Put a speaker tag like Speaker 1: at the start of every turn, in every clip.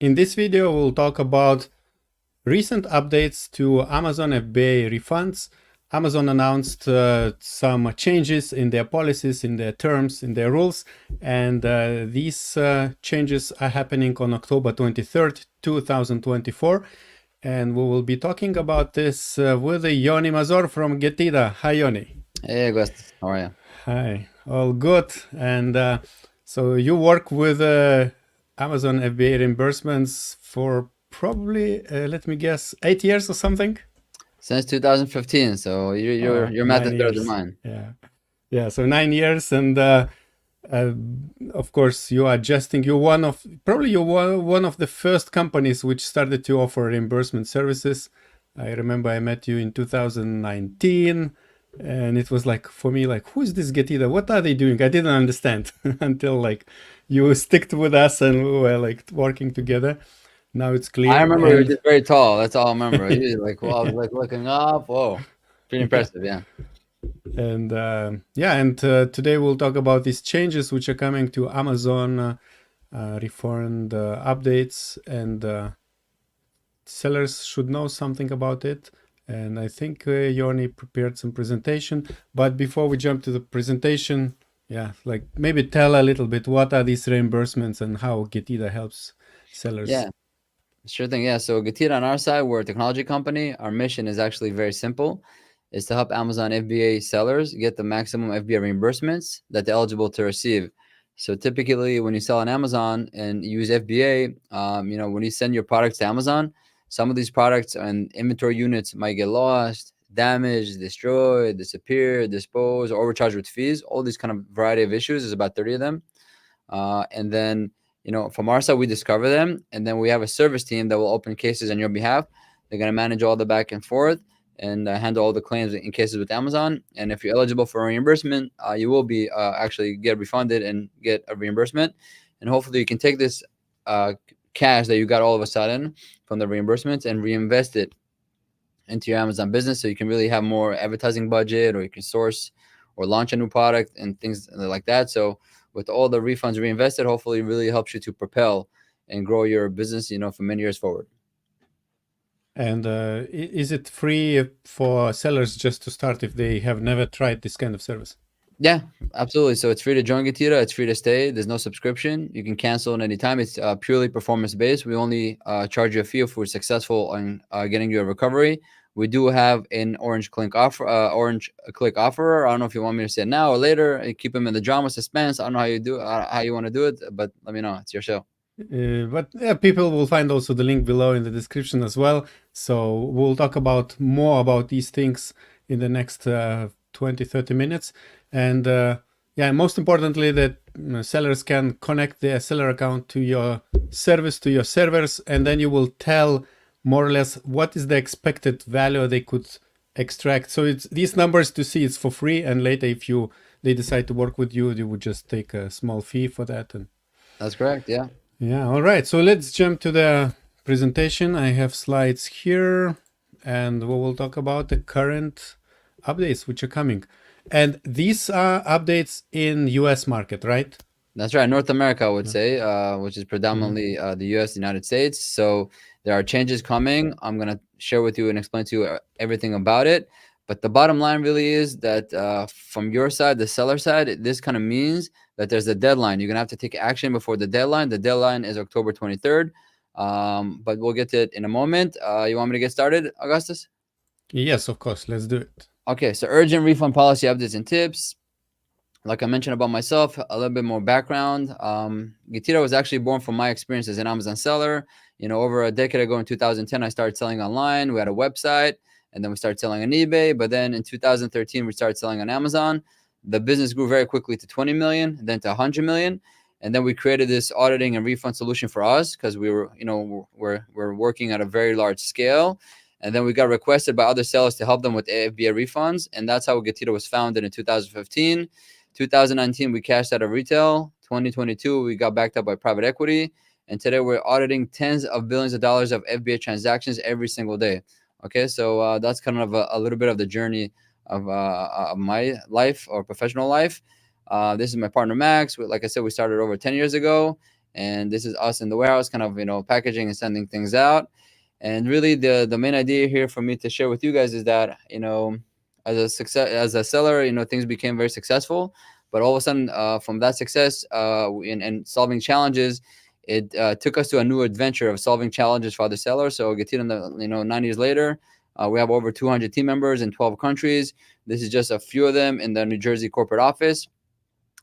Speaker 1: In this video, we'll talk about recent updates to Amazon FBA refunds. Amazon announced some changes in their policies, in their terms, in their rules, and these changes are happening on October 23rd, 2024. And we will be talking about this with Yoni Mazor from Getida. Hi, Yoni.
Speaker 2: Hey, Augustus. How are you?
Speaker 1: Hi, all good. And so you work with Amazon FBA reimbursements for probably, let me guess, 8 years or something?
Speaker 2: Since 2015, so your math is
Speaker 1: Nine
Speaker 2: better than
Speaker 1: years.
Speaker 2: mine.
Speaker 1: Yeah. So 9 years, and uh, of course you are adjusting. You're one of the first companies which started to offer reimbursement services. I remember I met you in 2019. And it was like, for me, like, who's this Getida? What are they doing? I didn't understand until like you sticked with us and we were like working together. Now it's
Speaker 2: I
Speaker 1: clear.
Speaker 2: remember you were
Speaker 1: And
Speaker 2: just very tall. That's all I remember. You like, well, I was like looking up. Whoa, pretty
Speaker 1: yeah.
Speaker 2: impressive. Yeah.
Speaker 1: And today we'll talk about these changes which are coming to Amazon refund updates, and sellers should know something about it. And I think Yoni prepared some presentation. But before we jump to the presentation, like maybe tell a little bit what are these reimbursements and how Getida helps sellers.
Speaker 2: Yeah. Sure thing. Yeah. So Getira on our side, we're a technology company. Our mission is actually very simple. Is to help Amazon FBA sellers get the maximum FBA reimbursements that they're eligible to receive. So typically, when you sell on Amazon and you use FBA, when you send your products to Amazon, some of these products and inventory units might get lost, damaged, destroyed, disappear, disposed, or overcharged with fees. All these kind of variety of issues. There's about 30 of them. And then, from our side, we discover them, and then we have a service team that will open cases on your behalf. They're going to manage all the back and forth and handle all the claims in cases with Amazon. And if you're eligible for a reimbursement, you will be actually get refunded and get a reimbursement. And hopefully you can take this cash that you got all of a sudden from the reimbursements and reinvest it into your Amazon business, so you can really have more advertising budget, or you can source or launch a new product and things like that. So with all the refunds reinvested, hopefully it really helps you to propel and grow your business, for many years forward.
Speaker 1: And is it free for sellers just to start if they have never tried this kind of service?
Speaker 2: Yeah, absolutely. So it's free to join Getira. It's free to stay. There's no subscription. You can cancel at any time. It's purely performance based. We only charge you a fee if we're successful on getting you a recovery. We do have an Orange Click offer. Orange Click offer. I don't know if you want me to say it now or later. Keep them in the drama suspense. I don't know how you do how you want to do it, but let me know. It's your show.
Speaker 1: But people will find also the link below in the description as well. So we'll talk about more about these things in the next 20-30 minutes. And most importantly, that sellers can connect their seller account to your service, to your servers, and then you will tell more or less what is the expected value they could extract. So it's these numbers to see, it's for free, and later if they decide to work with you, you would just take a small fee for that. And
Speaker 2: That's correct. Yeah.
Speaker 1: yeah, all right. So let's jump to the presentation. I have slides here, and we will talk about the current updates which are coming. And these are updates in US market, right?
Speaker 2: That's right. North America, I would say, which is predominantly the US, United States. So there are changes coming. I'm going to share with you and explain to you everything about it. But the bottom line really is that from your side, the seller side, this kind of means that there's a deadline. You're going to have to take action before the deadline. The deadline is October 23rd. But we'll get to it in a moment. You want me to get started, Augustus?
Speaker 1: Yes, of course. Let's do it.
Speaker 2: Okay. So urgent refund policy updates and tips. Like I mentioned about myself, a little bit more background. Getira was actually born from my experience as an Amazon seller. Over a decade ago in 2010, I started selling online. We had a website, and then we started selling on eBay. But then in 2013, we started selling on Amazon. The business grew very quickly to 20 million, then to 100 million. And then we created this auditing and refund solution for us because we were, we're working at a very large scale. And then we got requested by other sellers to help them with FBA refunds. And that's how Getira was founded in 2015. 2019, we cashed out of retail. 2022, we got backed up by private equity. And today we're auditing tens of billions of dollars of FBA transactions every single day. Okay, so that's kind of a little bit of the journey of my life or professional life. This is my partner, Max. Like I said, we started over 10 years ago. and this is us in the warehouse, kind of, packaging and sending things out. And really, the main idea here for me to share with you guys is that, as a seller, things became very successful. But all of a sudden, from that success, and solving challenges, it took us to a new adventure of solving challenges for other sellers. So Getir, 9 years later, we have over 200 team members in 12 countries. This is just a few of them in the New Jersey corporate office.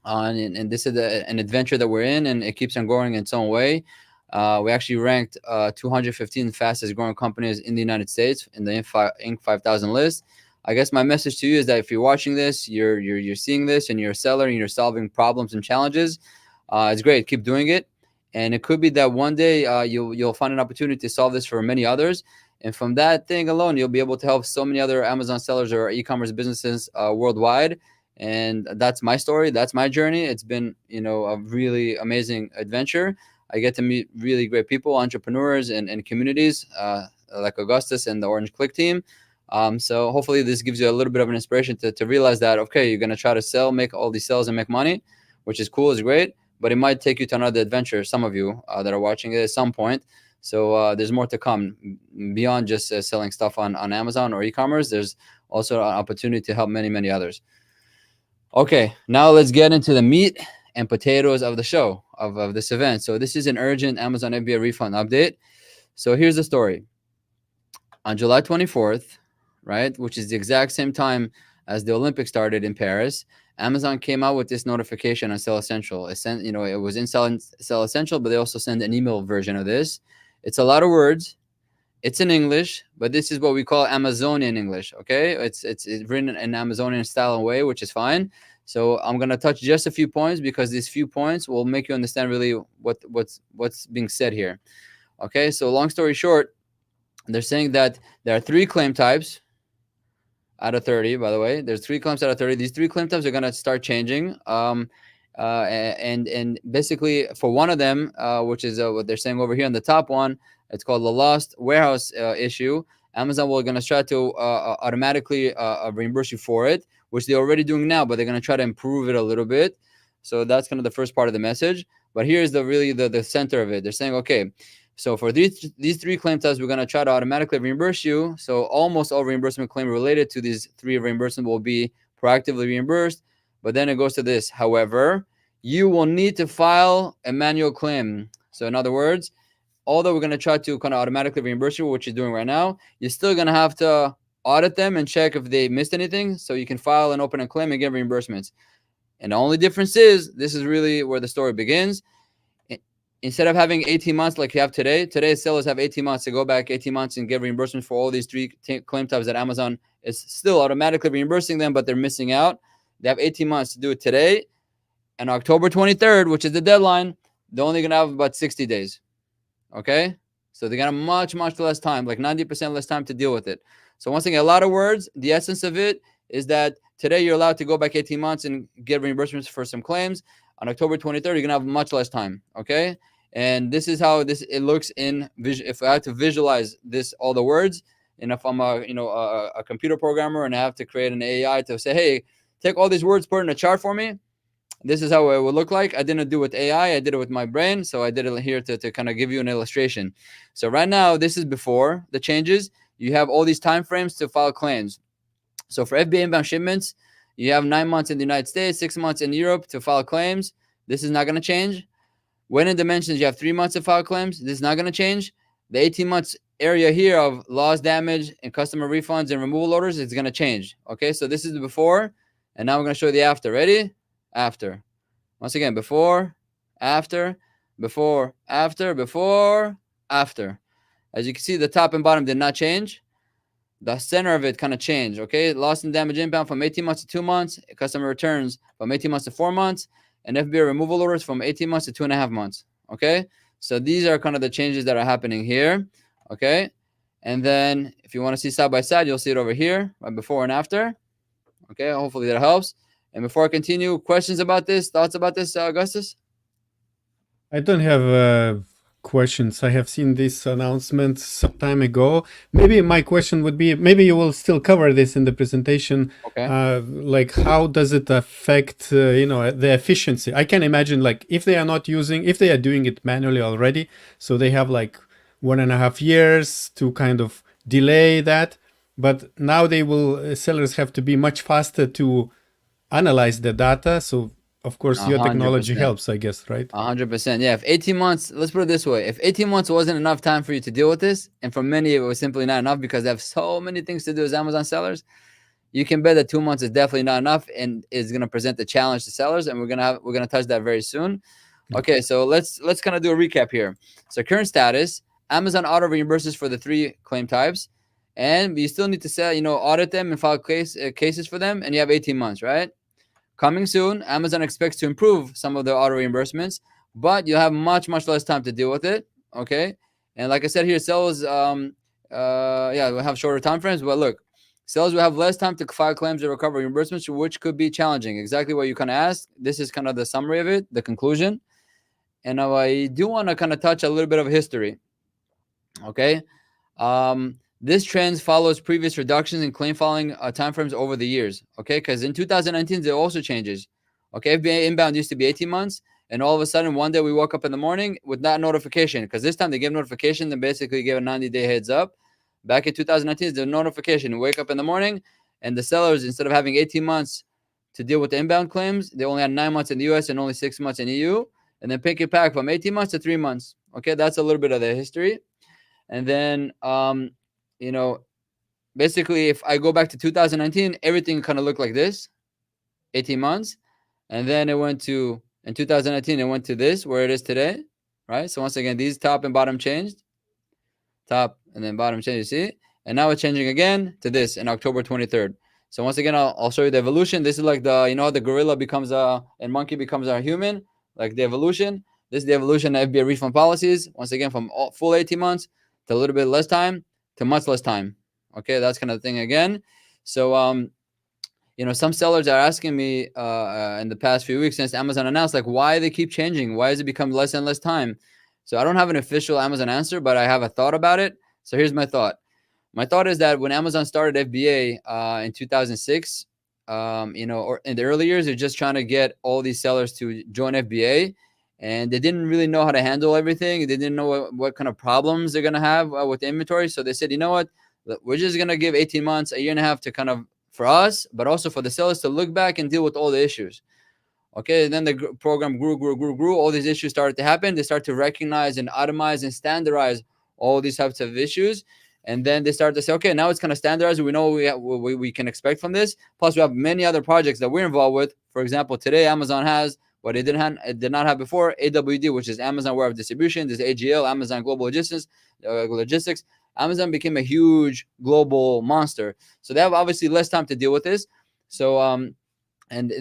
Speaker 2: And this is an adventure that we're in, and it keeps on growing in its own way. We actually ranked 215 fastest growing companies in the United States in the Inc. 5000 list. I guess my message to you is that if you're watching this, you're seeing this, and you're a seller, and you're solving problems and challenges, it's great. Keep doing it, and it could be that one day you'll find an opportunity to solve this for many others. And from that thing alone, you'll be able to help so many other Amazon sellers or e-commerce businesses worldwide. And that's my story. That's my journey. It's been, a really amazing adventure. I get to meet really great people, entrepreneurs, and communities like Augustus and the Orange Click team. So hopefully this gives you a little bit of an inspiration to realize that, okay, you're going to try to sell, make all these sales and make money, which is cool, is great, but it might take you to another adventure, some of you that are watching it at some point. So there's more to come beyond just selling stuff on Amazon or e-commerce. There's also an opportunity to help many, many others. Okay, now let's get into the meat and potatoes of the show, of this event. So this is an urgent Amazon FBA refund update. So here's the story. On July 24th, right, which is the exact same time as the Olympics started in Paris, Amazon came out with this notification on Sell Essential. It sent, it was in Sell Essential, but they also send an email version of this. It's a lot of words. It's in English, but this is what we call Amazonian English, okay? It's written in Amazonian style and way, which is fine. So I'm going to touch just a few points, because these few points will make you understand really what's being said here. Okay, so long story short, they're saying that there are 3 claim types out of 30, by the way. There's 3 claims out of 30. These 3 claim types are going to start changing. And basically for one of them, which is what they're saying over here on the top one, it's called the lost warehouse issue. Amazon will going to try to automatically reimburse you for it, which they're already doing now, but they're going to try to improve it a little bit. So that's kind of the first part of the message. But here's the center of it. They're saying, okay, so for these 3 claim types, we're going to try to automatically reimburse you. So almost all reimbursement claim related to these 3 reimbursements will be proactively reimbursed. But then it goes to this. However, you will need to file a manual claim. So in other words, although we're going to try to kind of automatically reimburse you, which you're doing right now, you're still going to have to audit them and check if they missed anything, so you can file and open a claim and get reimbursements. And the only difference is, this is really where the story begins. Instead of having 18 months like you have today sellers have 18 months to go back 18 months and get reimbursement for all these 3 claim types that Amazon is still automatically reimbursing them, but they're missing out. They have 18 months to do it today. And October 23rd, which is the deadline, they're only going to have about 60 days. Okay? So they're going to have much, much less time, like 90% less time to deal with it. So once again, a lot of words. The essence of it is that today you're allowed to go back 18 months and get reimbursements for some claims. On October 23rd, you're going to have much less time. Okay? And this is how it looks in if I had to visualize this, all the words, and if I'm a computer programmer and I have to create an AI to say, hey, take all these words, put it in a chart for me, this is how it would look like. I didn't do it with AI. I did it with my brain. So I did it here to kind of give you an illustration. So right now, this is before the changes. You have all these time frames to file claims. So for FBA inbound shipments, you have 9 months in the United States, 6 months in Europe to file claims. This is not going to change. When in dimensions, you have 3 months to file claims. This is not going to change. The 18 months area here of loss, damage, and customer refunds and removal orders is going to change. Okay, so this is the before, and now we're going to show you the after. Ready? After. Once again, before, after, before, after, before, after. As you can see, the top and bottom did not change. The center of it kind of changed, okay? Loss and damage inbound from 18 months to 2 months. Customer returns from 18 months to 4 months. And FBA removal orders from 18 months to 2.5 months, okay? So these are kind of the changes that are happening here, okay? And then if you want to see side by side, you'll see it over here, right before and after, okay? Hopefully that helps. And before I continue, questions about this, thoughts about this, Augustus?
Speaker 1: I don't have questions. I have seen this announcement some time ago. Maybe my question would be, maybe you will still cover this in the presentation.
Speaker 2: Okay.
Speaker 1: Like how does it affect, the efficiency? I can imagine like if they are doing it manually already, so they have like 1.5 years to kind of delay that. But now sellers have to be much faster to analyze the data. So of course your technology
Speaker 2: 100%.
Speaker 1: helps, I guess, right?
Speaker 2: 100%. Yeah. If 18 months, let's put it this way. If 18 months wasn't enough time for you to deal with this, and for many it was simply not enough because they have so many things to do as Amazon sellers, you can bet that 2 months is definitely not enough and is going to present a challenge to sellers. And we're going to touch that very soon. Okay. So let's kind of do a recap here. So current status, Amazon auto reimburses for the 3 claim types, and you still need to audit them and file cases for them. And you have 18 months, right? Coming soon, Amazon expects to improve some of their auto reimbursements, but you'll have much, much less time to deal with it. Okay. And like I said here, sellers, we'll have shorter time frames, but look, sellers will have less time to file claims or recover reimbursements, which could be challenging. Exactly what you kind of asked. This is kind of the summary of it, the conclusion. And now I do want to kind of touch a little bit of history. Okay. This trend follows previous reductions in claim filing timeframes over the years. Okay, because in 2019 there also changes. Okay, FBA inbound used to be 18 months, and all of a sudden one day we woke up in the morning with that notification, because this time they gave notification and basically gave a 90-day heads up. Back in 2019, the notification. You wake up in the morning, and the sellers, instead of having 18 months to deal with the inbound claims, they only had 9 months in the US and only 6 months in EU, and then pick it back from 18 months to 3 months. Okay, that's a little bit of the history. And then basically, if I go back to 2019, everything kind of looked like this, 18 months. And then in 2019, it went to this, where it is today, right? So once again, these top and bottom changed. Top and then bottom changed, you see? And now it's changing again to this in October 23rd. So once again, I'll show you the evolution. This is like how the gorilla becomes and monkey becomes a human, like the evolution. This is the evolution of FBA refund policies. Once again, from full 18 months to a little bit less time to much less time. Okay, that's kind of the thing again. So, some sellers are asking me in the past few weeks since Amazon announced, like, why they keep changing? Why has it become less and less time? So I don't have an official Amazon answer, but I have a thought about it. So here's my thought. My thought is that when Amazon started FBA in 2006, or in the early years, they're just trying to get all these sellers to join FBA. And they didn't really know how to handle everything. They didn't know what kind of problems they're going to have with the inventory. So they said, you know what? We're just going to give 18 months, a year and a half to kind of, for us, but also for the sellers to look back and deal with all the issues. Okay, and then the program grew. All these issues started to happen. They start to recognize and itemize and standardize all these types of issues. And then they start to say, okay, now it's kind of standardized. We know what we can expect from this. Plus, we have many other projects that we're involved with. For example, today, Amazon has what it did not have before, AWD, which is Amazon Warehouse Distribution. There's AGL, Amazon Global Logistics. Amazon became a huge global monster. So they have obviously less time to deal with this. So, and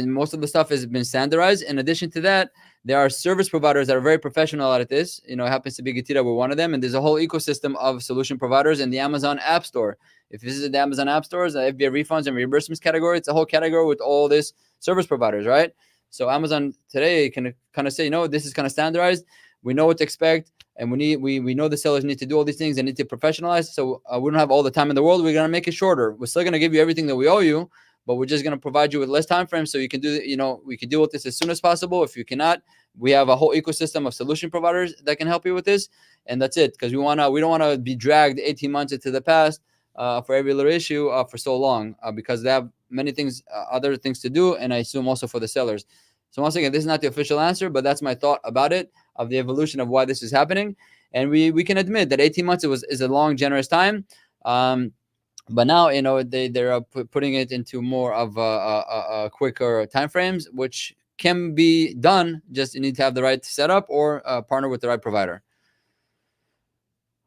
Speaker 2: most of the stuff has been standardized. In addition to that, there are service providers that are very professional at this. It happens to be Getira, we're one of them. And there's a whole ecosystem of solution providers in the Amazon App Store. If this is the Amazon App Stores, the FBA refunds and reimbursements category, it's a whole category with all this service providers, right? So Amazon today can kind of say, this is kind of standardized. We know what to expect, and we know the sellers need to do all these things. They need to professionalize. So we don't have all the time in the world. We're gonna make it shorter. We're still gonna give you everything that we owe you, but we're just gonna provide you with less time frames so you can do. We can deal with this as soon as possible. If you cannot, we have a whole ecosystem of solution providers that can help you with this, and that's it. Because we don't want to be dragged 18 months into the past for every little issue for so long because they have many things, other things to do, and I assume also for the sellers. So once again, this is not the official answer, but that's my thought about it, of the evolution of why this is happening. And we can admit that 18 months is a long, generous time. But now, they're putting it into more of a quicker timeframes, which can be done. Just you need to have the right setup or partner with the right provider.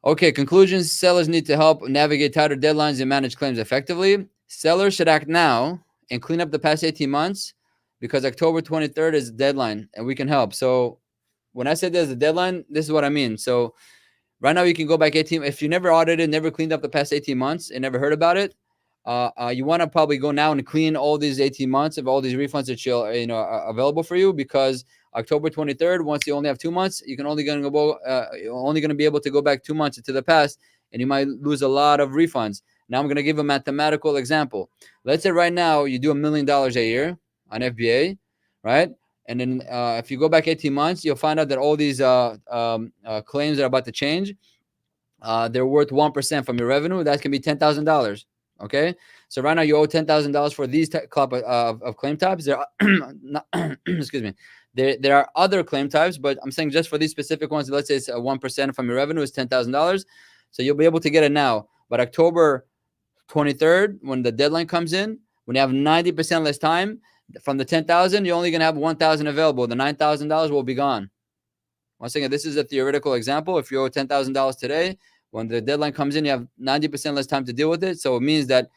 Speaker 2: Okay, conclusions. Sellers need to help navigate tighter deadlines and manage claims effectively. Sellers should act now and clean up the past 18 months because October 23rd is the deadline and we can help. So when I said there's a deadline, this is what I mean. So right now you can go back 18. If you never audited, never cleaned up the past 18 months and never heard about it, you want to probably go now and clean all these 18 months of all these refunds that are available for you, because October 23rd, once you only have 2 months, you're only going to be able to go back 2 months into the past, and you might lose a lot of refunds. Now I'm going to give a mathematical example. Let's say right now you do $1 million a year on FBA, right? And then if you go back 18 months, you'll find out that all these claims that are about to change, they're worth 1% from your revenue. That can be $10,000. Okay, so right now you owe $10,000 for these type of claim types. There, excuse me. There are other claim types, but I'm saying just for these specific ones. Let's say it's 1% from your revenue is $10,000. So you'll be able to get it now. But October 23rd, when the deadline comes in, when you have 90% less time from the 10,000, you're only gonna have 1,000 available. The $9,000 will be gone. Once again, this is a theoretical example. If you owe $10,000 today, when the deadline comes in, you have 90% less time to deal with it. So it means that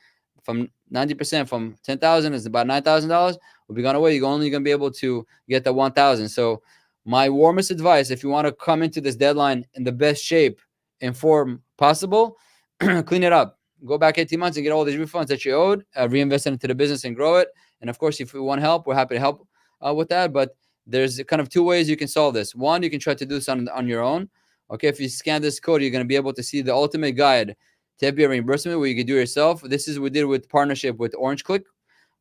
Speaker 2: from 90% from 10,000 is about $9,000 will be gone away. You're only going to be able to get the 1,000. So my warmest advice, if you want to come into this deadline in the best shape and form possible, clean it up. Go back 18 months and get all these refunds that you owed, reinvest it into the business and grow it. And of course, if you want help, we're happy to help with that. But there's kind of two ways you can solve this. One, you can try to do this on your own. Okay, if you scan this code, you're going to be able to see the ultimate guide to FBA reimbursement where you can do it yourself. This is what we did with partnership with OrangeClick.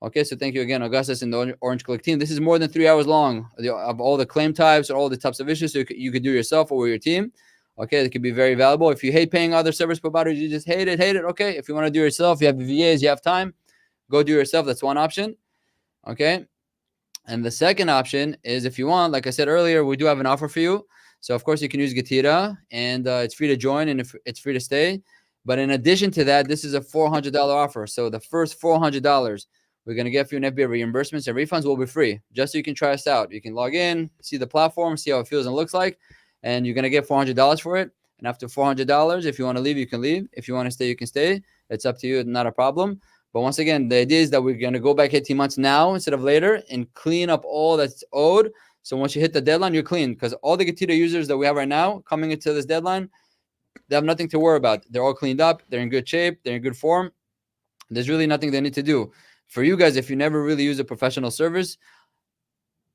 Speaker 2: Okay, so thank you again, Augustus and the OrangeClick team. This is more than 3 hours long of all the claim types or all the types of issues, so you could do yourself or with your team. Okay, it could be very valuable. If you hate paying other service providers, you just hate it. Okay, if you want to do it yourself, you have VAs, you have time, go do it yourself. That's one option. Okay, and the second option is if you want, like I said earlier, we do have an offer for you. So, of course, you can use Getira, and it's free to join, and it's free to stay. But in addition to that, this is a $400 offer. So the first $400 we're going to get for you in FBA reimbursements and refunds will be free, just so you can try us out. You can log in, see the platform, see how it feels and looks like, and you're going to get $400 for it. And after $400, if you want to leave, you can leave. If you want to stay, you can stay. It's up to you. It's not a problem. But once again, the idea is that we're going to go back 18 months now instead of later and clean up all that's owed. So once you hit the deadline, you're clean, because all the Getira users that we have right now coming into this deadline, they have nothing to worry about. They're all cleaned up. They're in good shape. They're in good form. There's really nothing they need to do. For you guys, if you never really use a professional service,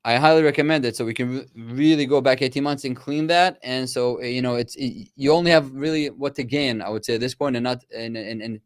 Speaker 2: I highly recommend it. So we can really go back 18 months and clean that. And so, you only have really what to gain, I would say, at this point, and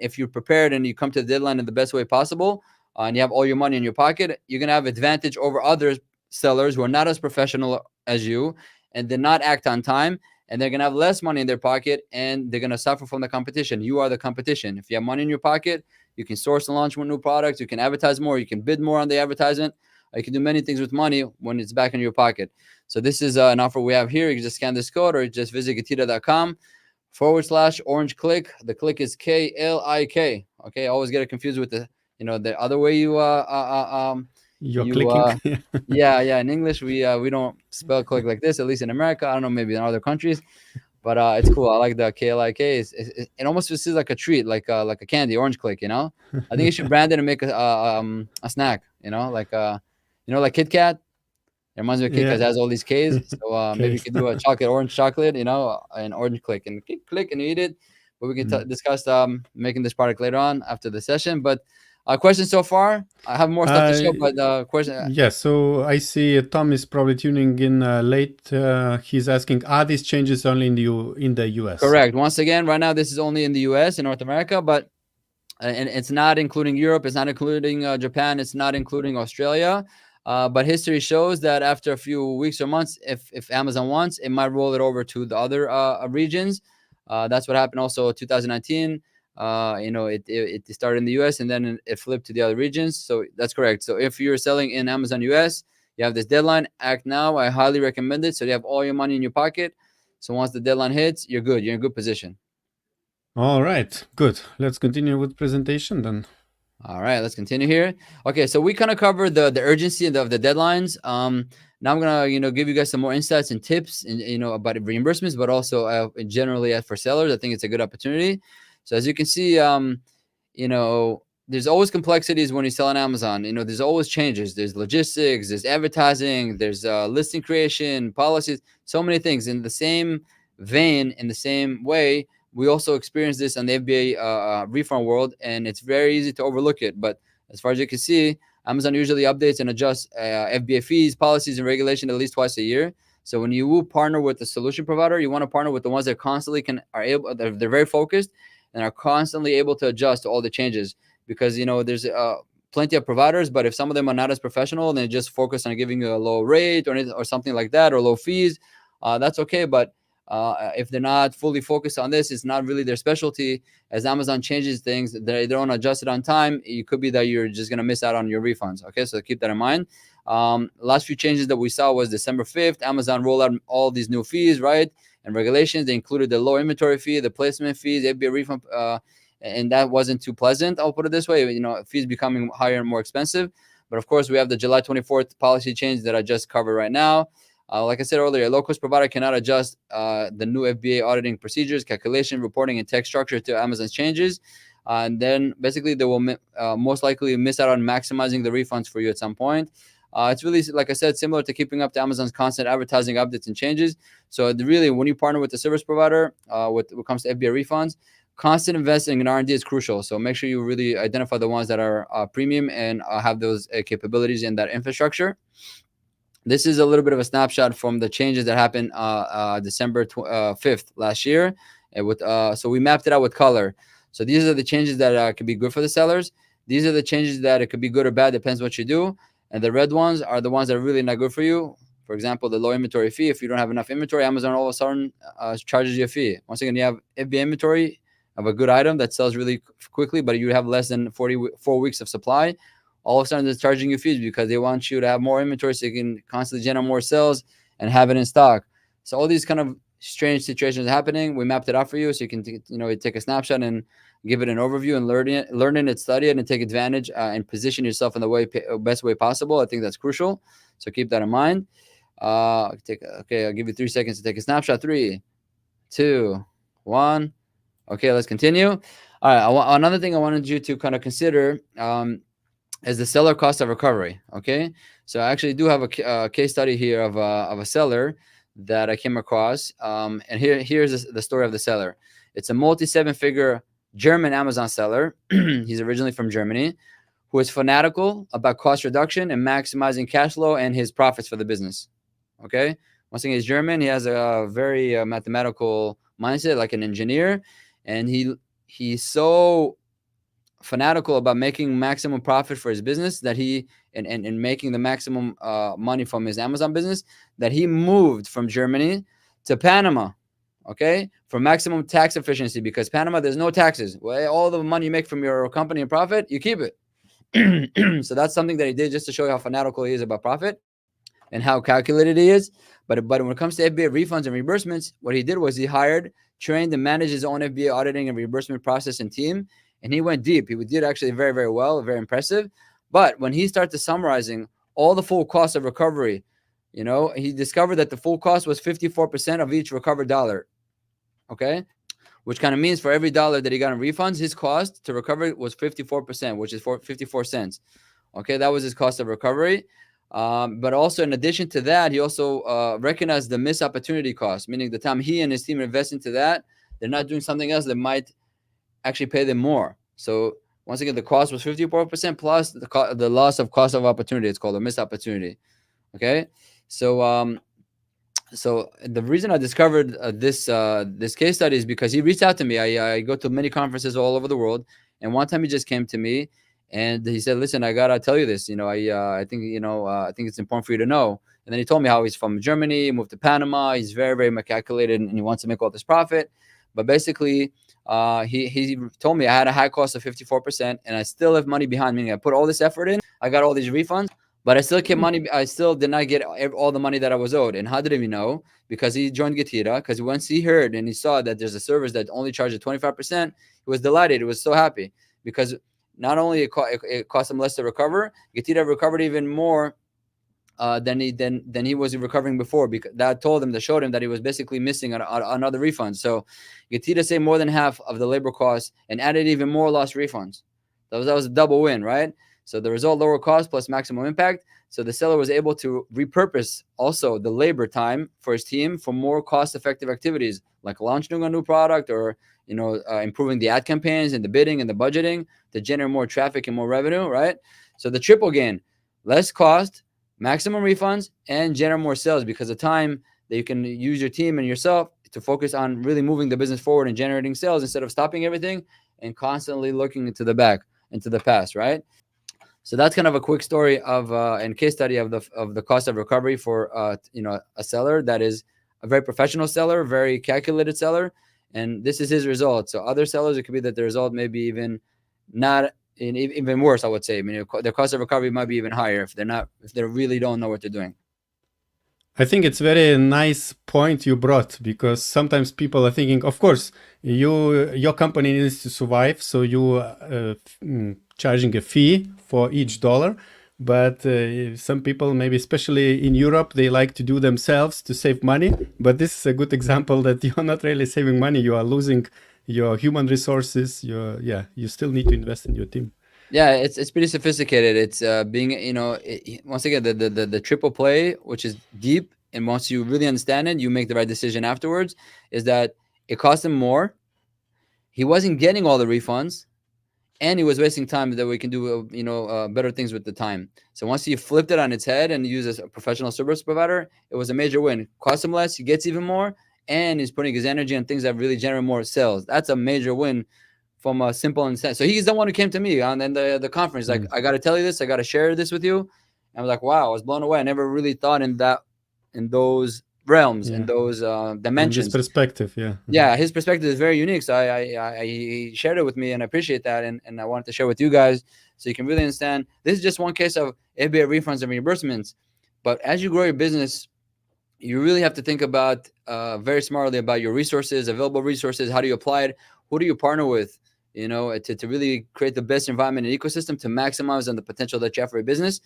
Speaker 2: if you're prepared and you come to the deadline in the best way possible, and you have all your money in your pocket, you're going to have advantage over others sellers who are not as professional as you and did not act on time, and they're going to have less money in their pocket, and they're going to suffer from the competition. You are the competition. If you have money in your pocket, you can source and launch more new products, you can advertise more, you can bid more on the advertisement, you can do many things with money when it's back in your pocket. So this is an offer we have here. You can just scan this code or just visit getira.com/OrangeClick. The click is KLIK. Okay, I always get it confused with the other way you're
Speaker 1: clicking.
Speaker 2: Yeah. In English, we don't spell click like this, at least in America. I don't know, maybe in other countries, but it's cool. I like the KLIK. It almost feels like a treat, like a candy, OrangeClick. I think you should brand it and make a snack. Like Kit Kat. It reminds me of Kit Kat. It has all these K's. So maybe you could do a orange chocolate, and OrangeClick, and click and you eat it. But we can discuss making this product later on after the session. But questions so far? I have more stuff to show, but question.
Speaker 1: Yeah, so I see Tom is probably tuning in late. He's asking, are these changes only in the US?
Speaker 2: Correct. Once again, right now this is only in the US, in North America, but and it's not including Europe. It's not including Japan. It's not including Australia. But history shows that after a few weeks or months, if Amazon wants, it might roll it over to the other regions. That's what happened also 2019. It started in the US and then it flipped to the other regions. So that's correct. So if you're selling in Amazon US, you have this deadline. Act now. I highly recommend it. So you have all your money in your pocket. So once the deadline hits, you're good. You're in good position. All
Speaker 1: right, good. Let's continue with presentation then.
Speaker 2: All right, let's continue here. Okay, so we kind of covered the urgency of the deadlines. Now I'm gonna give you guys some more insights and tips and about reimbursements, but also generally for sellers. I think it's a good opportunity. So as you can see, there's always complexities when you sell on Amazon. There's always changes. There's logistics, there's advertising, there's listing creation, policies, so many things. In the same vein, in the same way, we also experience this on the FBA refund world, and it's very easy to overlook it. But as far as you can see, Amazon usually updates and adjusts FBA fees, policies, and regulation at least twice a year. So when you partner with a solution provider, you want to partner with the ones that constantly they're very focused and are constantly able to adjust to all the changes. Because there's plenty of providers, but if some of them are not as professional, then just focus on giving you a low rate or something like that, or low fees, that's okay. But if they're not fully focused on this, it's not really their specialty. As Amazon changes things, they don't adjust it on time, it could be that you're just going to miss out on your refunds. Okay, so keep that in mind. Last few changes that we saw was December 5th. Amazon rolled out all these new fees, right, and regulations. They included the low inventory fee, the placement fees, FBA refund, and that wasn't too pleasant. I'll put it this way, fees becoming higher and more expensive. But of course, we have the July 24th policy change that I just covered right now. Like I said earlier, a low-cost provider cannot adjust the new FBA auditing procedures, calculation, reporting, and text structure to Amazon's changes. And then basically they will most likely miss out on maximizing the refunds for you at some point. It's really, like I said, similar to keeping up to Amazon's constant advertising updates and changes. So really, when you partner with the service provider, when it comes to FBA refunds, constant investing in R&D is crucial. So make sure you really identify the ones that are premium and have those capabilities in that infrastructure. This is a little bit of a snapshot from the changes that happened December 5th last year. So we mapped it out with color. So these are the changes that could be good for the sellers. These are the changes that it could be good or bad, depends what you do. And the red ones are the ones that are really not good for you. For example, the low inventory fee. If you don't have enough inventory, Amazon all of a sudden charges you a fee. Once again, you have FBA inventory of a good item that sells really quickly, but you have less than 44 weeks of supply. All of a sudden, they're charging you fees because they want you to have more inventory so you can constantly generate more sales and have it in stock. So all these kind of strange situations are happening. We mapped it out for you so you can take a snapshot and give it an overview and learn it, study it, and take advantage and position yourself in the best way possible. I think that's crucial. So keep that in mind. Okay, I'll give you 3 seconds to take a snapshot. 3, 2, 1. Okay, let's continue. All right, another thing I wanted you to kind of consider is the seller cost of recovery. Okay, so I actually do have a case study here of a seller that I came across, and here's the story of the seller. It's a multi-7-figure German Amazon seller. He's originally from Germany, who is fanatical about cost reduction and maximizing cash flow and his profits for the business. Okay, once again, he's German. He has a very mathematical mindset, like an engineer, and he's so fanatical about making maximum profit for his business that and making the maximum money from his Amazon business, that he moved from Germany to Panama, okay, for maximum tax efficiency, because Panama, there's no taxes. Well, all the money you make from your company and profit, you keep it. So that's something that he did just to show you how fanatical he is about profit and how calculated he is. But when it comes to FBA refunds and reimbursements, what he did was he hired, trained, and managed his own FBA auditing and reimbursement process and team. And he went deep. He did actually very, very well, very impressive. But when he started summarizing all the full cost of recovery, he discovered that the full cost was 54% of each recovered dollar. Okay, which kind of means for every dollar that he got in refunds, his cost to recover was 54%, which is 54 cents. Okay, that was his cost of recovery. But also, in addition to that, he also recognized the missed opportunity cost, meaning the time he and his team invest into that, they're not doing something else that might actually pay them more. So once again, the cost was 54% plus the loss of cost of opportunity. It's called a missed opportunity. Okay, so so the reason I discovered this case study is because he reached out to me. I go to many conferences all over the world, and one time he just came to me and he said, "Listen, I gotta tell you this. I think I think it's important for you to know." And then he told me how he's from Germany, moved to Panama. He's very, very calculated, and he wants to make all this profit. But basically, he told me I had a high cost of 54%, and I still have money behind me. I put all this effort in. I got all these refunds, but I still kept money. I still did not get all the money that I was owed. And how did he know? Because he joined Getira. Because once he heard and he saw that there's a service that only charges 25%, he was delighted. He was so happy because not only it cost him less to recover, Getira recovered even more than he was recovering before, because that showed him that he was basically missing on other refunds. So Getira saved more than half of the labor costs and added even more lost refunds. That was a double win, right? So the result, lower cost plus maximum impact. So the seller was able to repurpose also the labor time for his team for more cost-effective activities like launching a new product or improving the ad campaigns and the bidding and the budgeting to generate more traffic and more revenue, right? So the triple gain: less cost, maximum refunds, and generate more sales, because of time that you can use your team and yourself to focus on really moving the business forward and generating sales instead of stopping everything and constantly looking into the back, into the past, right? So that's kind of a quick story of and case study of the cost of recovery for a seller that is a very professional seller, very calculated seller, and this is his result. So other sellers, it could be that the result may be even not even worse. I would say, I mean, their cost of recovery might be even higher if they really don't know what they're doing.
Speaker 1: I think it's very nice point you brought, because sometimes people are thinking, of course, your company needs to survive, so you charging a fee for each dollar. But some people, maybe especially in Europe, they like to do themselves to save money. But this is a good example that you're not really saving money; you are losing your human resources. You still need to invest in your team.
Speaker 2: Yeah, it's pretty sophisticated. It's being, once again, the triple play, which is deep, and once you really understand it, you make the right decision afterwards. Is that it cost him more? He wasn't getting all the refunds, and he was wasting time that we can do, better things with the time. So once he flipped it on its head and used a professional service provider, it was a major win. Cost him less, he gets even more, and he's putting his energy on things that really generate more sales. That's a major win from a simple intent. So he's the one who came to me on the conference. Like, I got to tell you this. I got to share this with you. And I was like, wow, I was blown away. I never really thought in those realms, in those dimensions.
Speaker 1: His perspective,
Speaker 2: yeah, his perspective is very unique. So he shared it with me, and I appreciate that. And I wanted to share with you guys so you can really understand. This is just one case of FBA refunds and reimbursements. But as you grow your business, you really have to think about very smartly about your resources, available resources. How do you apply it? Who do you partner with? To really create the best environment and ecosystem to maximize on the potential that you have for your business.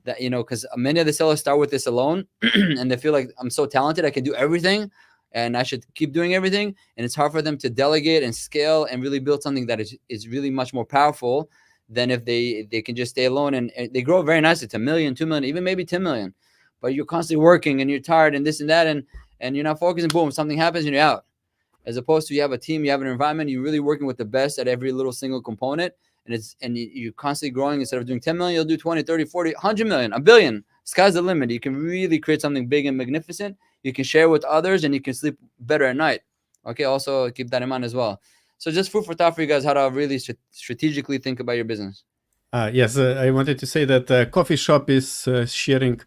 Speaker 2: That, because many of the sellers start with this alone and they feel like, I'm so talented, I can do everything and I should keep doing everything. And it's hard for them to delegate and scale and really build something that is really much more powerful than if they can just stay alone. And they grow very nicely to $1 million, $2 million, even maybe 10 million. But you're constantly working and you're tired and this and that, and you're not focusing. Boom, something happens and you're out. As opposed to you have a team, you have an environment, you're really working with the best at every little single component. And you're constantly growing. Instead of doing 10 million, you'll do 20, 30, 40, 100 million, $1 billion. Sky's the limit. You can really create something big and magnificent. You can share with others and you can sleep better at night. Okay, also keep that in mind as well. So just food for thought for you guys, how to really strategically think about your business.
Speaker 1: Yes, I wanted to say that Coffee Shop is sharing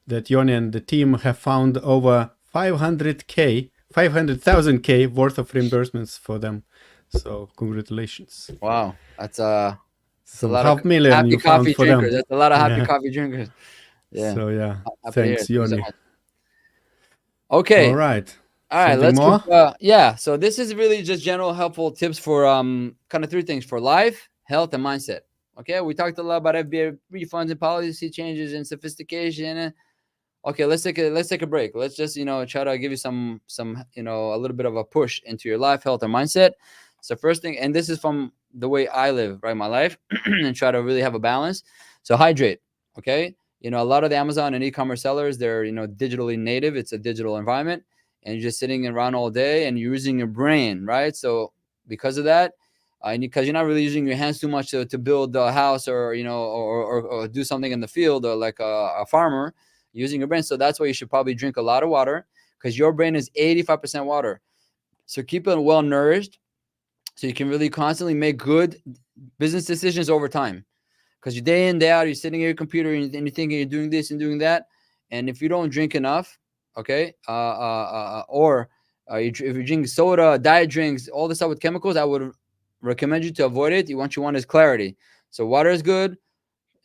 Speaker 1: that Yoni and the team have found over 500,000 K worth of reimbursements for them. So congratulations.
Speaker 2: Wow. That's a lot
Speaker 1: of
Speaker 2: happy coffee drinkers. That's a lot of happy coffee drinkers.
Speaker 1: Yeah. So thanks, Yoni.
Speaker 2: Okay.
Speaker 1: All right.
Speaker 2: Let's keep, so this is really just general helpful tips for kind of three things: for life, health, and mindset. Okay, we talked a lot about FBA refunds and policy changes and sophistication. Okay, let's take a break. Let's just try to give you some a little bit of a push into your life, health, and mindset. So first thing, and this is from the way I live, right, my life, and try to really have a balance. So hydrate. Okay, a lot of the Amazon and e-commerce sellers, they're digitally native. It's a digital environment, and you're just sitting around all day and you're using your brain, right? So because of that, because you're not really using your hands too much to build a house or or do something in the field, or like a farmer, using your brain. So that's why you should probably drink a lot of water, because your brain is 85% water. So keep it well nourished so you can really constantly make good business decisions over time. Because you're day in, day out, you're sitting at your computer and you're thinking you're doing this and doing that. And if you don't drink enough, okay, if you drink soda, diet drinks, all this stuff with chemicals, I would recommend you to avoid it. What you want is clarity. So water is good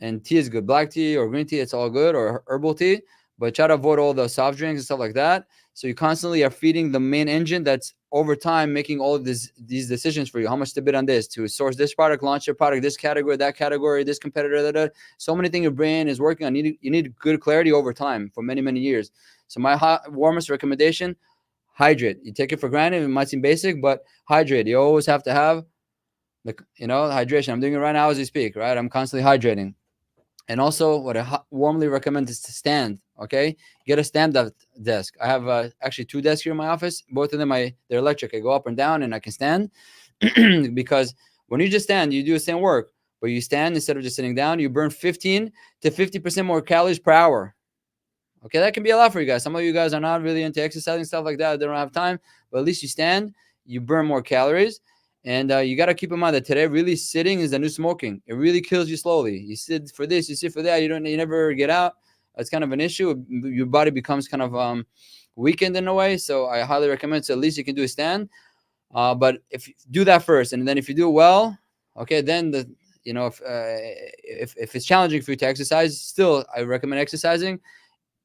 Speaker 2: and tea is good. Black tea or green tea, it's all good, or herbal tea. But try to avoid all the soft drinks and stuff like that. So you constantly are feeding the main engine that's over time making all of these decisions for you. How much to bid on this, to source this product, launch your product, this category, that category, this competitor. So many things your brain is working on. You need good clarity over time for many, many years. So my warmest recommendation, hydrate. You take it for granted. It might seem basic, but hydrate. You always have to have hydration. I'm doing it right now as we speak, right? I'm constantly hydrating. And also, what I warmly recommend is to stand. Okay, get a stand-up desk. I have actually 2 desks here in my office. Both of them, they're electric. I go up and down, and I can stand because when you just stand, you do the same work, but you stand instead of just sitting down. You burn 15 to 50% more calories per hour. Okay, that can be a lot for you guys. Some of you guys are not really into exercising, stuff like that. They don't have time, but at least you stand, you burn more calories. And you got to keep in mind that today, really sitting is the new smoking. It really kills you slowly. You sit for this, you sit for that. You never get out. It's kind of an issue. Your body becomes kind of weakened in a way. So I highly recommend. So at least you can do a stand. But if you do that first, and then if you do it well, okay, then if it's challenging for you to exercise, still I recommend exercising.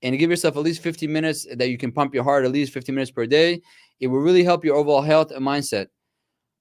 Speaker 2: And give yourself at least 15 minutes that you can pump your heart at least 15 minutes per day. It will really help your overall health and mindset.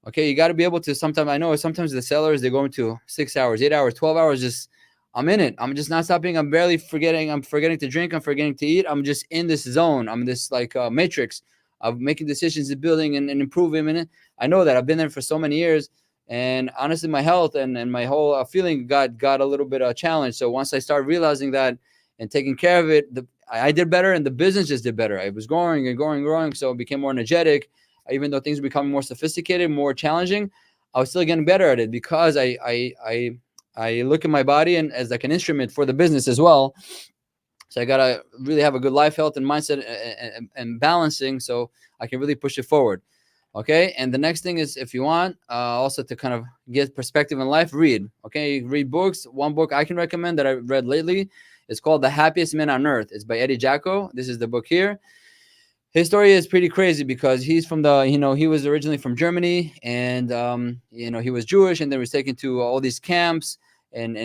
Speaker 2: Okay, you got to be able to I know sometimes the sellers, they go into 6 hours, 8 hours, 12 hours, just, I'm in it. I'm just not stopping. I'm barely forgetting. I'm forgetting to drink. I'm forgetting to eat. I'm just in this zone. I'm in this matrix of making decisions and building and improving. And I know that I've been there for so many years. And honestly, my health and my whole feeling got a little bit challenged. So once I started realizing that and taking care of it, I did better, and the business just did better. I was growing and growing, so it became more energetic. Even though things were becoming more sophisticated, more challenging, I was still getting better at it because I look at my body and as like an instrument for the business as well. So I gotta really have a good life, health, and mindset and balancing, so I can really push it forward. Okay, and the next thing is, if you want also to kind of get perspective in life, read. Okay, read books. One book I can recommend that I read lately is called The Happiest Man on Earth. It's by Eddie Jacko. This is the book here. His story is pretty crazy because he's from he was originally from Germany, and he was Jewish, and then was taken to all these camps, and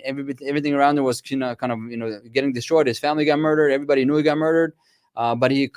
Speaker 2: everything around him was kind of getting destroyed. His family got murdered. Everybody knew he got murdered, but he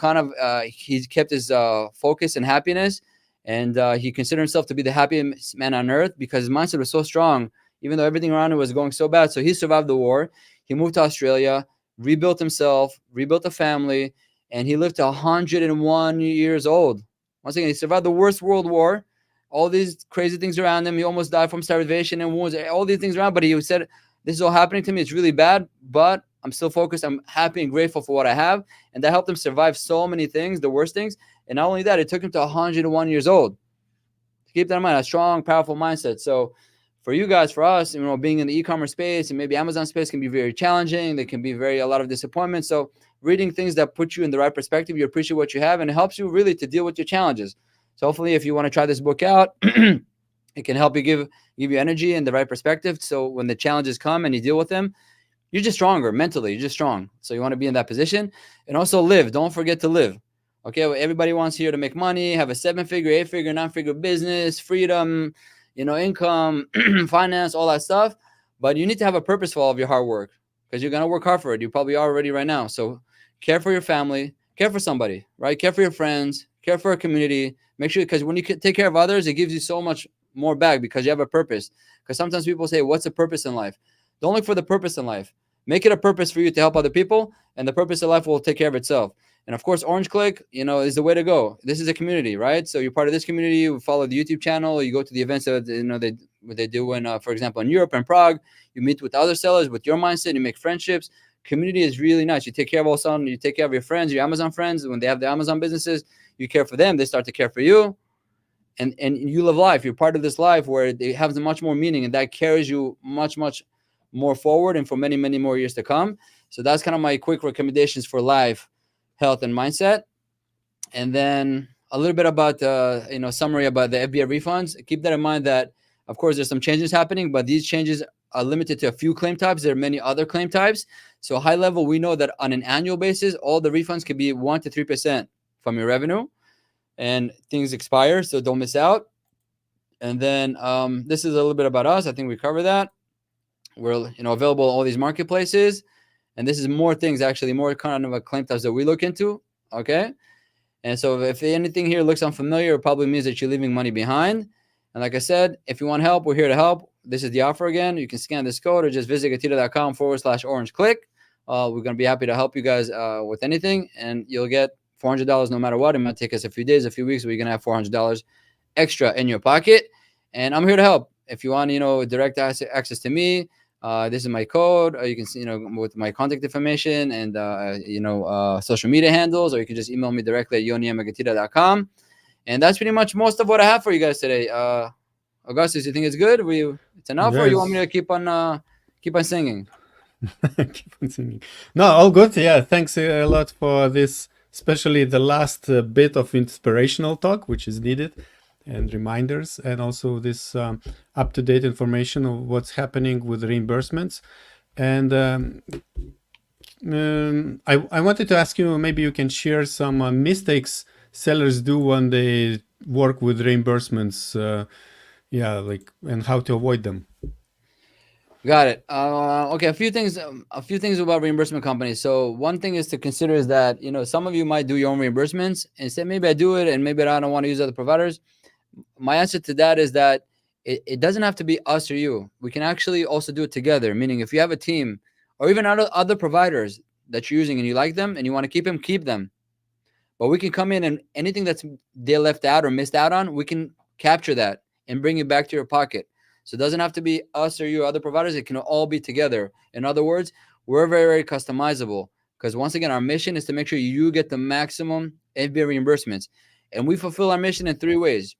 Speaker 2: he kept his focus and happiness, and he considered himself to be the happiest man on earth because his mindset was so strong, even though everything around him was going so bad. So he survived the war. He moved to Australia, rebuilt himself, rebuilt a family, and he lived to 101 years old. Once again, he survived the worst world war, all these crazy things around him. He almost died from starvation and wounds, all these things around. But he said, this is all happening to me. It's really bad, but I'm still focused. I'm happy and grateful for what I have. And that helped him survive so many things, the worst things. And not only that, it took him to 101 years old. Keep that in mind, a strong, powerful mindset. So for you guys, for us, being in the e-commerce space and maybe Amazon space can be very challenging. There can be a lot of disappointment. So reading things that put you in the right perspective, you appreciate what you have, and it helps you really to deal with your challenges. So hopefully, if you want to try this book out, it can help you give you energy and the right perspective. So when the challenges come and you deal with them, you're just stronger mentally. You're just strong. So you want to be in that position, and also live. Don't forget to live. Okay, well, everybody wants here to make money, have a 7-figure, 8-figure, 9-figure business, freedom, income, finance, all that stuff. But you need to have a purpose for all of your hard work because you're going to work hard for it. You probably are already right now. So care for your family, care for somebody, right? Care for your friends, care for a community. Make sure, because when you take care of others, it gives you so much more back because you have a purpose. Because sometimes people say, what's a purpose in life? Don't look for the purpose in life. Make it a purpose for you to help other people, and the purpose of life will take care of itself. And of course, Orange Click, is the way to go. This is a community, right? So you're part of this community. You follow the YouTube channel. You go to the events that they do in, for example, in Europe and Prague. You meet with other sellers with your mindset. You make friendships. Community is really nice. You take care of all sudden. You take care of your friends, your Amazon friends. When they have their Amazon businesses, you care for them. They start to care for you, and you live life. You're part of this life where it has much more meaning, and that carries you much more forward and for many more years to come. So that's kind of my quick recommendations for life, health, and mindset. And then a little bit about summary about the FBA refunds. Keep that in mind that of course there's some changes happening, but these changes are limited to a few claim types. There are many other claim types. So high level, we know that on an annual basis, all the refunds could be 1 to 3% from your revenue, and things expire, so don't miss out. And then this is a little bit about us. I think we covered that. We're available in all these marketplaces, and this is more things, actually more kind of a claim types that we look into. Okay, and so if anything here looks unfamiliar, it probably means that you're leaving money behind. And like I said, if you want help, we're here to help. This is the offer again. You can scan this code or just visit gatira.com/orangeclick. We're going to be happy to help you guys with anything, and you'll get $400 no matter what. It might take us a few days, a few weeks, but you're going to have $400 extra in your pocket. And I'm here to help. If you want, direct access to me, This is my code. You can see, with my contact information and social media handles, or you can just email me directly at yoni@gatira.com. And that's pretty much most of what I have for you guys today. Augustus, you think it's good? It's enough, or you want me to keep on singing?
Speaker 1: Keep on singing. No, all good. Yeah, thanks a lot for this, especially the last bit of inspirational talk, which is needed, and reminders, and also this up-to-date information of what's happening with reimbursements. And I wanted to ask you, maybe you can share some mistakes sellers do when they work with reimbursements, and how to avoid them.
Speaker 2: Got it. Okay, a few things about reimbursement companies. So one thing is to consider is that, some of you might do your own reimbursements and say, maybe I do it and maybe I don't want to use other providers. My answer to that is that it doesn't have to be us or you. We can actually also do it together. Meaning, if you have a team or even other providers that you're using and you like them and you want to keep them, keep them. But we can come in and anything that's they left out or missed out on, we can capture that and bring it back to your pocket. So it doesn't have to be us or you or other providers. It can all be together. In other words, we're very, very customizable, because once again, our mission is to make sure you get the maximum FBA reimbursements. And we fulfill our mission in 3 ways.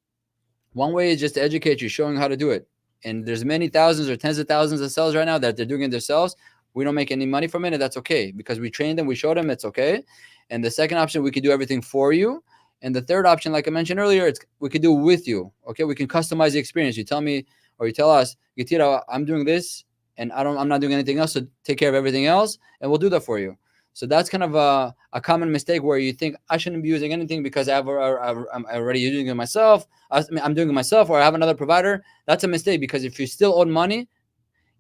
Speaker 2: One way is just to educate you, showing how to do it. And there's many thousands or tens of thousands of sellers right now that they're doing it themselves. We don't make any money from it, and that's okay, because we train them, we show them it's okay. And the second option, we could do everything for you. And the third option, like I mentioned earlier, we could do it with you. Okay, we can customize the experience. You tell me, or you tell us, Gatira, I'm doing this, and I'm not doing anything else, so take care of everything else, and we'll do that for you. So that's kind of a common mistake where you think I shouldn't be using anything because I'm already using it myself. I'm doing it myself, or I have another provider. That's a mistake, because if you still owe money,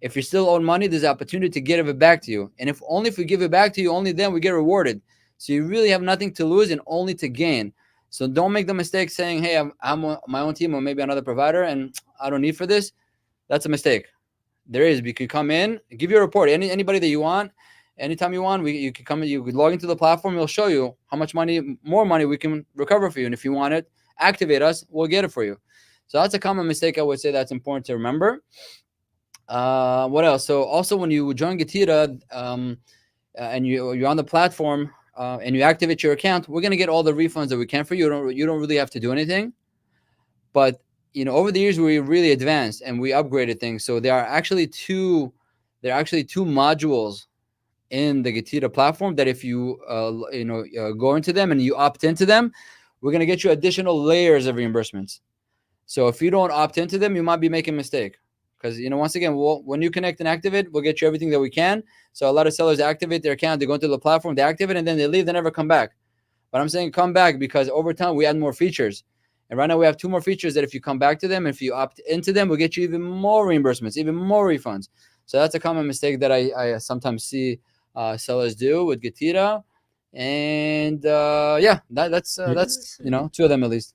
Speaker 2: there's an opportunity to give it back to you. And if we give it back to you, only then we get rewarded. So you really have nothing to lose and only to gain. So don't make the mistake saying, hey, I'm my own team or maybe another provider and I don't need for this. That's a mistake. There is. You could come in, give you a report. Anybody that you want, anytime you want, you could come in, you could log into the platform. We'll show you how much more money we can recover for you. And if you want it, activate us, we'll get it for you. So that's a common mistake, I would say, that's important to remember. What else? So also when you join Gatira and you're on the platform and you activate your account, we're going to get all the refunds that we can for you. You don't really have to do anything. But over the years, we really advanced and we upgraded things. So there are actually two modules in the Gatira platform that if you go into them and you opt into them, we're going to get you additional layers of reimbursements. So if you don't opt into them, you might be making a mistake. Because, once again, when you connect and activate, we'll get you everything that we can. So a lot of sellers activate their account, they go into the platform, they activate, and then they leave, they never come back. But I'm saying come back, because over time we add more features. And right now we have 2 more features that if you come back to them, if you opt into them, we'll get you even more reimbursements, even more refunds. So that's a common mistake that I sometimes see sellers do with Gatira. And that's 2 of them at least.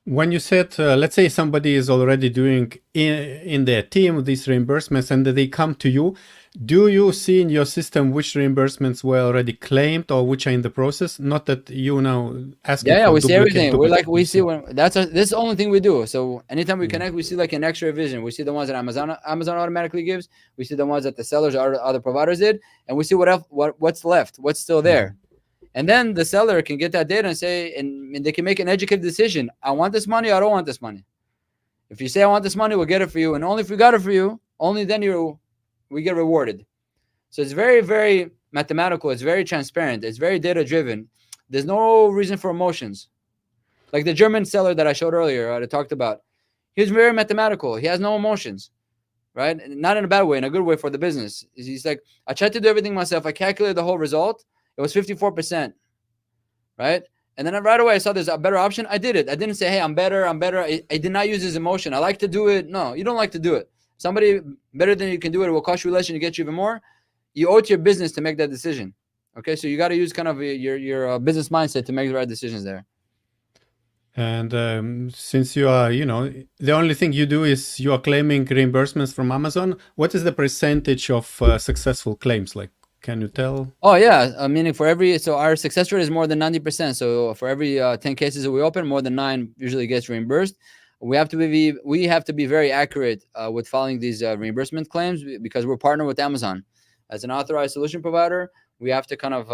Speaker 1: When you said, let's say somebody is already doing in their team these reimbursements and they come to you, do you see in your system which reimbursements were already claimed or which are in the process? Not that you now ask.
Speaker 2: Yeah, we see everything. We see when this is the only thing we do. So anytime we connect, we see like an extra revision. We see the ones that Amazon automatically gives. We see the ones that the sellers or other providers did, and we see what's left, what's still there. And then the seller can get that data and say, and they can make an educated decision. I want this money, I don't want this money. If you say I want this money, we'll get it for you. And only if we got it for you, only then we get rewarded. So it's very, very mathematical. It's very transparent. It's very data driven. There's no reason for emotions. Like the German seller that I showed earlier, I talked about. He's very mathematical. He has no emotions, right? Not in a bad way, in a good way for the business. He's like, I tried to do everything myself. I calculated the whole result. It was 54%, right? And then right away I saw there's a better option. I did it. I didn't say, hey, I'm better. I did not use his emotion. I like to do it. No, you don't like to do it. Somebody better than you can do it. It will cost you less and you get you even more. You owe it to your business to make that decision. Okay, so you got to use kind of your business mindset to make the right decisions there.
Speaker 1: And since you are, the only thing you do is you are claiming reimbursements from Amazon, what is the percentage of successful claims? Like, can you tell?
Speaker 2: Oh, yeah. Meaning so our success rate is more than 90%. So for every 10 cases that we open, more than 9 usually gets reimbursed. we have to be very accurate with filing these reimbursement claims, because we're partnered with Amazon as an authorized solution provider. We have to kind of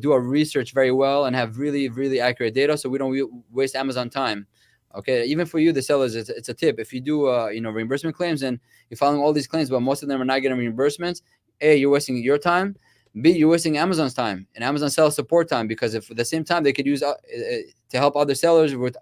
Speaker 2: do our research very well and have really accurate data, so we don't waste Amazon time. Okay, even for you, the sellers, it's a tip. If you do reimbursement claims and you're filing all these claims, but most of them are not getting reimbursements, A, you're wasting your time. B, you're wasting Amazon's time and Amazon seller support time, because if at the same time they could use to help other sellers with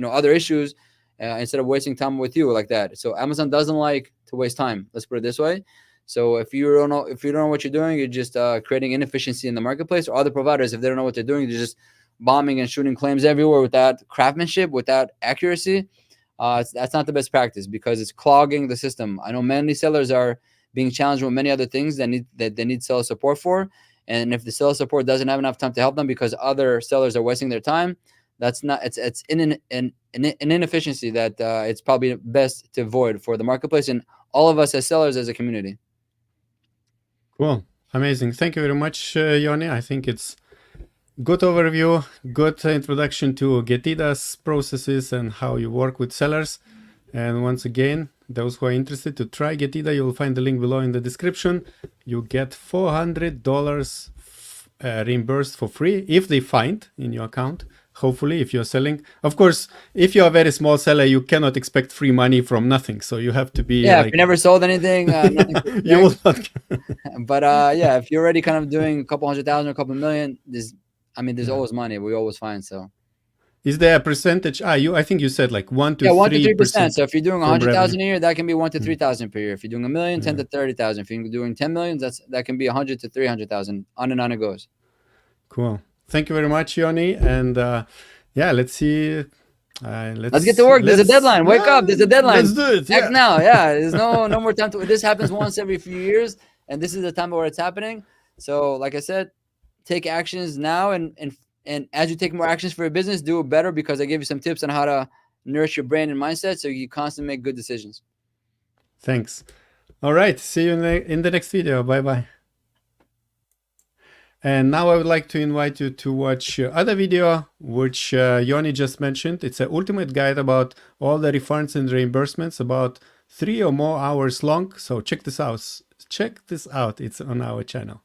Speaker 2: other issues, instead of wasting time with you like that. So Amazon doesn't like to waste time. Let's put it this way. So if you don't know what you're doing, you're just creating inefficiency in the marketplace. Or other providers, if they don't know what they're doing, they're just bombing and shooting claims everywhere without craftsmanship, without accuracy. That's not the best practice, because it's clogging the system. I know many sellers are being challenged with many other things that they need seller support for. And if the seller support doesn't have enough time to help them because other sellers are wasting their time, it's an inefficiency that it's probably best to avoid for the marketplace and all of us as sellers, as a community.
Speaker 1: Cool. Amazing. Thank you very much, Yoni. I think it's good overview, good introduction to Getida's processes and how you work with sellers. And once again, those who are interested to try Getida, you'll find the link below in the description. You get $400 reimbursed for free if they find in your account. Hopefully, if you're selling. Of course, if you're a very small seller, you cannot expect free money from nothing. So you have to be
Speaker 2: if you never sold anything,
Speaker 1: you will not.
Speaker 2: But if you're already kind of doing a couple 100,000 or a couple million, there's always money. We always find. So
Speaker 1: is there a percentage? I think you said like 1 to
Speaker 2: 3%. So if you're doing 100,000 a year, that can be 1 to 3,000 per year. If you're doing a million, 10 to 30,000. If you're doing 10 million, that can be 100 to 300,000. On and on it goes.
Speaker 1: Cool. Thank you very much, Yoni. And let's see.
Speaker 2: Let's get to work. There's a deadline. Wake up. There's a deadline.
Speaker 1: Let's do it.
Speaker 2: Act now. Yeah. There's no more time to. This happens once every few years, and this is the time where it's happening. So, like I said, take actions now, and as you take more actions for your business, do it better, because I gave you some tips on how to nourish your brain and mindset so you constantly make good decisions.
Speaker 1: Thanks. All right. See you in the next video. Bye-bye. And now I would like to invite you to watch other video, which Yoni just mentioned. It's an ultimate guide about all the refunds and reimbursements, about 3 or more hours long. So check this out. It's on our channel.